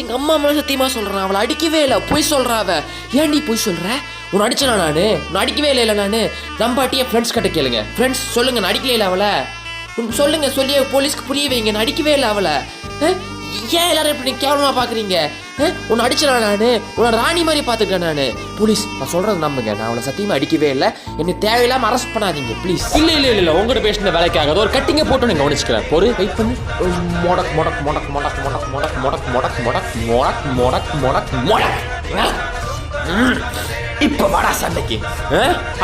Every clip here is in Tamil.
எங்க அம்மா மேல சத்தியமா சொல்றேன், அவளை அடிக்கவே இல்லை, போய் சொல்றா அவ. ஏன் நீ போய் சொல்ற? உன்னை அடிச்சனா நானு? உன்னை அடிக்கவே இல்லை நானு. நம்பாட்டி என் ஃப்ரெண்ட்ஸ் கிட்ட கேளுங்க. ஃப்ரெண்ட்ஸ் சொல்லுங்க, நான் அடிக்கவே இல்லை அவளை. சொல்லுங்க, சொல்லி போலீஸ்க்கு புரிய வைங்க, நான் அடிக்கவே இல்லை அவளை. ஏன் எல்லாரும் இப்படி கேவலமா பாக்குறீங்க? உன்னை அடிச்சனா நானு? உன்னை ராணி மாதிரி பாத்துக்கிறேன் நானு. போலீஸ் நான் சொல்றது நம்புங்க, நான் அவளை சத்தியமா அடிக்கவே இல்லை. என்ன தேவையில்லாம அரெஸ்ட் பண்ணாதீங்க ப்ளீஸ். இல்ல உங்ககிட்ட பேசின வேலைக்காக ஒரு கட்டிங்க போட்டு நீங்க கவனிச்சுக்கிறேன். பொறு, வெயிட் பண்ணு. மொடக் மொடக் மொடக் மொடக் மொடக் மொடக் மொடக் மொடக் மொடக் மொடக் மொடக் மொடக் மொடக். இப்ப வாடா சண்டைக்கு.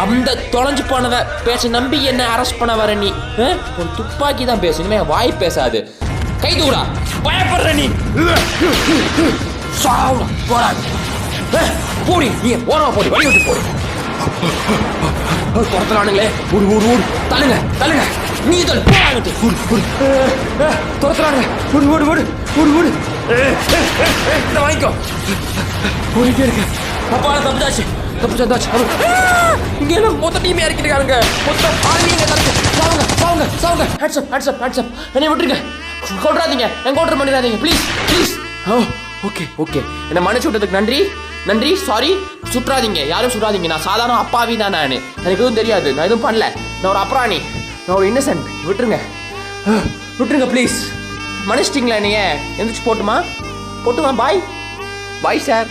அந்த தொலைஞ்சு போனவ பேச நம்பி என்ன அரெஸ்ட் பண்ண வர நீ? துப்பாக்கி தான் பேசணுமே, வாய் பேசாது. கை தூடா, பயப்படுற நீ. போடி, நீ ஓரமா போடி, வழி விட்டு போடி. துரத்துறானுங்களே, ஓடு ஓடு ஓடு, தள்ளுங்க தள்ளுங்க, நீ தள்ளு, துரத்துறாங்க, ஓடு ஓடு ஓடு ஓடு ஓடு. இதை வாங்கிக்கோ, ஓடிட்டே இருக்க. அப்பா தப்பிச்சாச்சு தப்பிச்சாச்சு. இங்க எல்லாம் மொத்த டீமே இறக்கிருக்கானுங்க, மொத்தம் ஆளுங்க தடுத்து. சாவுங்க சாவுங்க சாவுங்க. Hands up hands up hands up. என்னை விட்டுருங்க, கொட்டுறாதீங்க, என்கவுண்டர் பண்ணிடாதீங்க ப்ளீஸ் ப்ளீஸ். ஓகே ஓகே, என்னை மன்னிச்சு விட்டதுக்கு நன்றி நன்றி. சாரி. சுற்றாதீங்க, யாரும் சுற்றாதீங்க. நான் சாதாரண அப்பாவி தான். நான் எனக்கு எதுவும் தெரியாது, நான் எதுவும் பண்ணல. நான் ஒரு அப்ராணி, நான் ஒரு இன்னசென்ட். விட்டுருங்க விட்டுருங்க ப்ளீஸ். மன்னிச்சிட்டிங்களா? நீங்கள் எந்திரிச்சு போட்டுமா? பாய் பாய் சார்.